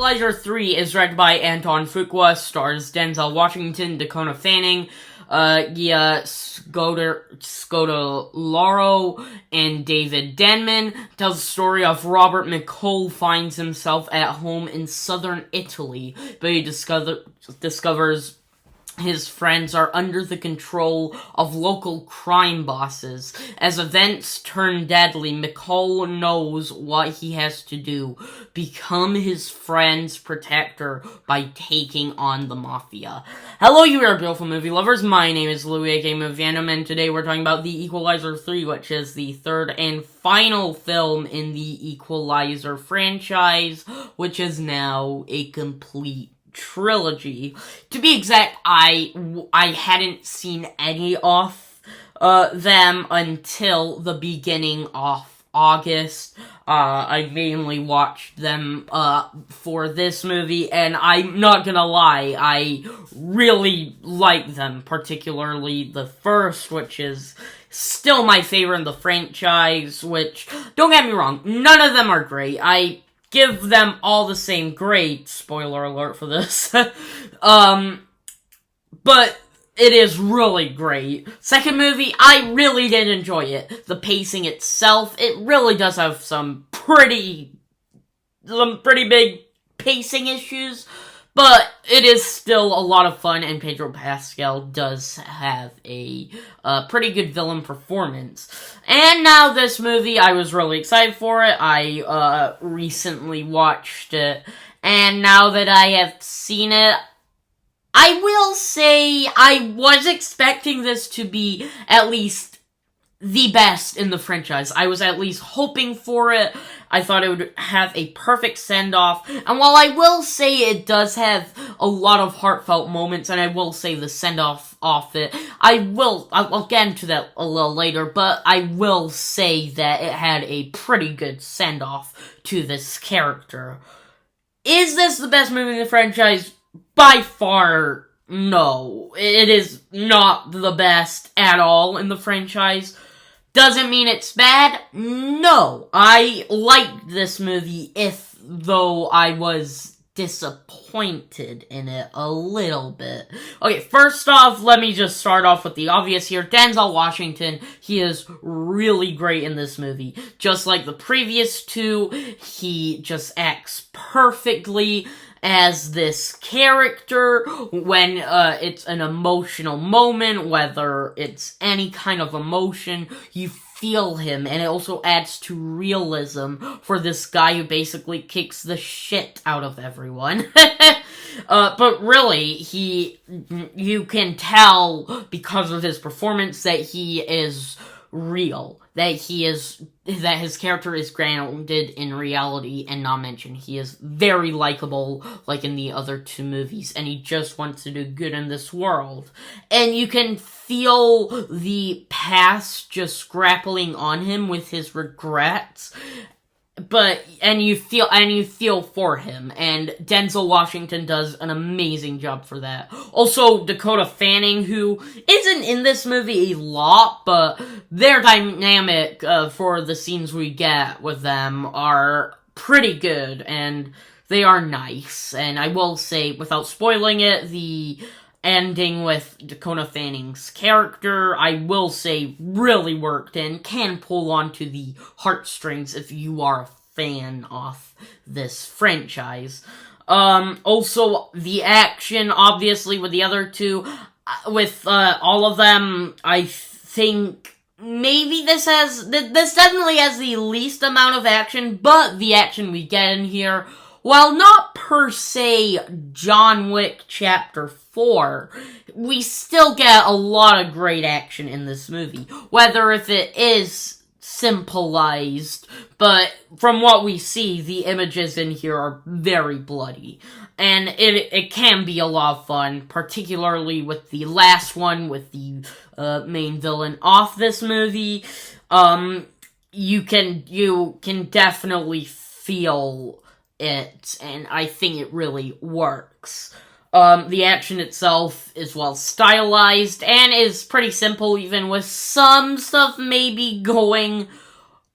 Equalizer 3 is directed by Anton Fuqua, stars Denzel Washington, Dakota Fanning, Scodolaro, and David Denman. Tells the story of Robert McCall finds himself at home in southern Italy, but he discovers his friends are under the control of local crime bosses. As events turn deadly, McCall knows what he has to do. Become his friend's protector by taking on the Mafia. Hello, you are beautiful movie lovers. My name is Louis, aka Movie Venom, and today we're talking about The Equalizer 3, which is the third and final film in the Equalizer franchise, which is now a complete trilogy. To be exact, I hadn't seen any of them until the beginning of August. I mainly watched them for this movie, and I'm not gonna lie, I really like them, particularly the first, which is still my favorite in the franchise, which, don't get me wrong, none of them are great. I give them all the same grade. Spoiler alert for this. But it is really great. Second movie, I really did enjoy it. The pacing itself, it really does have some pretty big pacing issues, but it is still a lot of fun, and Pedro Pascal does have a pretty good villain performance. And now this movie, I was really excited for it. I recently watched it, and now that I have seen it, I will say I was expecting this to be at least the best in the franchise. I was at least hoping for it. I thought it would have a perfect send-off. And while I will say it does have a lot of heartfelt moments, and I will say the send-off of it, I'll get into that a little later, but I will say that it had a pretty good send-off to this character. Is this the best movie in the franchise? By far, no. It is not the best at all in the franchise. Doesn't mean it's bad? No. I liked this movie, though I was disappointed in it a little bit. Okay, first off, let me just start off with the obvious here. Denzel Washington, he is really great in this movie. Just like the previous two, he just acts perfectly as this character when it's an emotional moment, whether it's any kind of emotion, you feel him, and it also adds to realism for this guy who basically kicks the shit out of everyone. But really, you can tell because of his performance that he is real, that his character is grounded in reality and not mentioned. He is very likable, like in the other two movies, and he just wants to do good in this world. And you can feel the past just grappling on him with his regrets. And you feel for him, and Denzel Washington does an amazing job for that. Also, Dakota Fanning, who isn't in this movie a lot, but their dynamic for the scenes we get with them are pretty good, and they are nice. And I will say, without spoiling it, the ending with Dakota Fanning's character, I will say, really worked and can pull onto the heartstrings if you are a fan of this franchise. Also, the action, obviously, with the other two, with all of them, I think maybe this definitely has the least amount of action, but the action we get in here, while not per se John Wick Chapter 4, we still get a lot of great action in this movie. Whether if it is simplified, but from what we see, the images in here are very bloody. And it can be a lot of fun, particularly with the last one, with the main villain of this movie. You can definitely feel it, and I think it really works. The action itself is well stylized, and is pretty simple, even with some stuff maybe going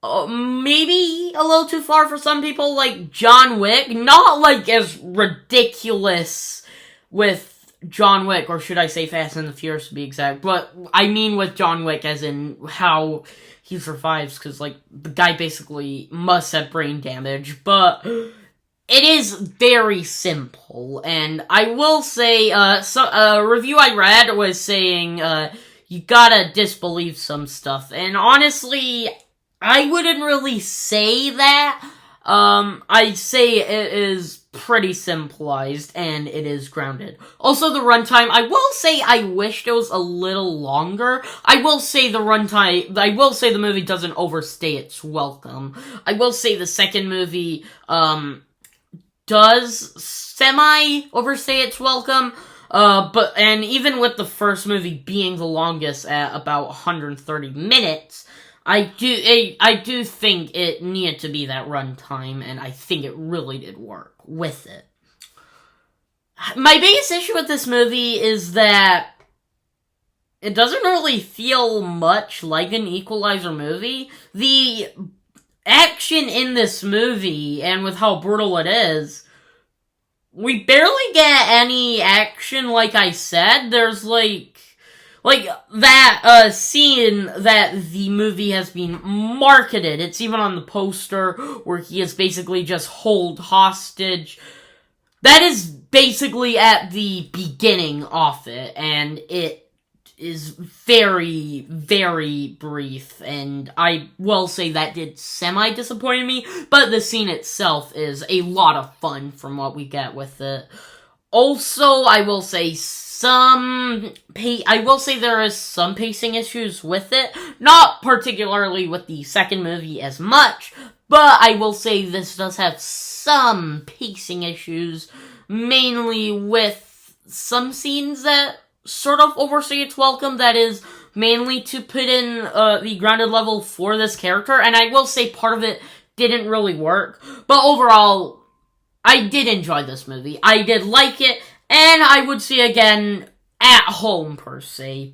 maybe a little too far for some people, like John Wick. Not like as ridiculous with John Wick, or should I say Fast and the Furious to be exact, but I mean with John Wick as in how he survives, because, like, the guy basically must have brain damage, but it is very simple, and I will say, a review I read was saying, you gotta disbelieve some stuff, and honestly, I wouldn't really say that. I'd say it is pretty simplified, and it is grounded. Also, the runtime, I will say I wished it was a little longer. I will say the movie doesn't overstay its welcome. I will say the second movie, does semi-overstay its welcome, and even with the first movie being the longest at about 130 minutes, I do think it needed to be that runtime, and I think it really did work with it. My biggest issue with this movie is that it doesn't really feel much like an Equalizer movie. The action in this movie, and with how brutal it is, we barely get any action, like I said. There's, like that, scene that the movie has been marketed. It's even on the poster, where he is basically just held hostage. That is basically at the beginning of it, and it is very, very brief, and I will say that did semi-disappoint me, but the scene itself is a lot of fun from what we get with it. Also, I will say there is some pacing issues with it. Not particularly with the second movie as much, but I will say this does have some pacing issues, mainly with some scenes that sort of overstay its welcome, that is mainly to put in the grounded level for this character, and I will say part of it didn't really work, but overall, I did enjoy this movie. I did like it, and I would see again at home, per se.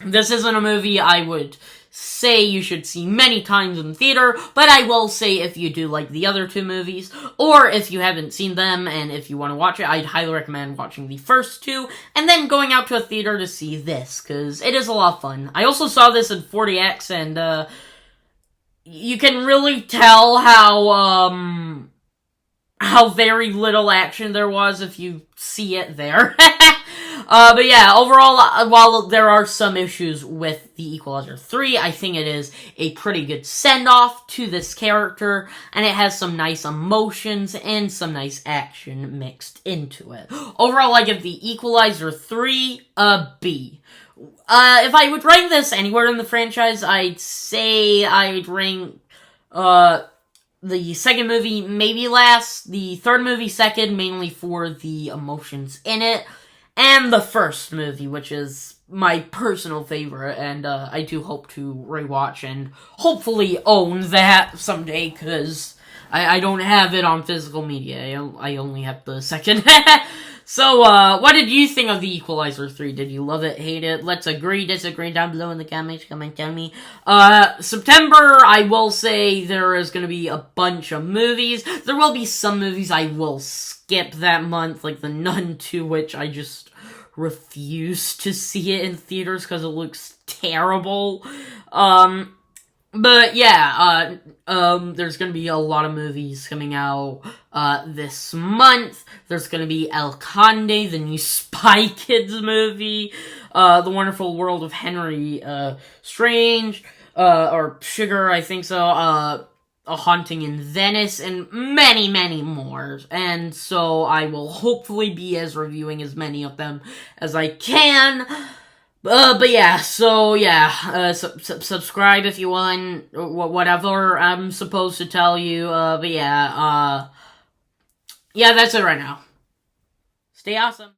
This isn't a movie I would say you should see many times in the theater, but I will say if you do like the other two movies, or if you haven't seen them and if you want to watch it, I'd highly recommend watching the first two, and then going out to a theater to see this, because it is a lot of fun. I also saw this in 40X, and you can really tell how very little action there was if you see it there. But yeah, overall, while there are some issues with the Equalizer 3, I think it is a pretty good send-off to this character, and it has some nice emotions and some nice action mixed into it. Overall, I give the Equalizer 3 a B. If I would rank this anywhere in the franchise, I'd say I'd rank, the second movie maybe last, the third movie second, mainly for the emotions in it, and the first movie, which is my personal favorite, and I do hope to rewatch and hopefully own that someday, because I don't have it on physical media. I only have the second. So, what did you think of the Equalizer 3? Did you love it, hate it? Let's agree, disagree down below in the comments. Come and tell me. September, I will say there is gonna be a bunch of movies. There will be some movies I will skip that month, like The Nun 2, which I just refuse to see it in theaters because it looks terrible. But yeah, there's gonna be a lot of movies coming out, this month. There's gonna be El Conde, the new Spy Kids movie, The Wonderful World of Henry, Strange, or Sugar, I think so, A Haunting in Venice, and many, many more. And so I will hopefully be reviewing as many of them as I can. But yeah, so yeah, subscribe if you want, whatever I'm supposed to tell you, but yeah, yeah, that's it right now. Stay awesome.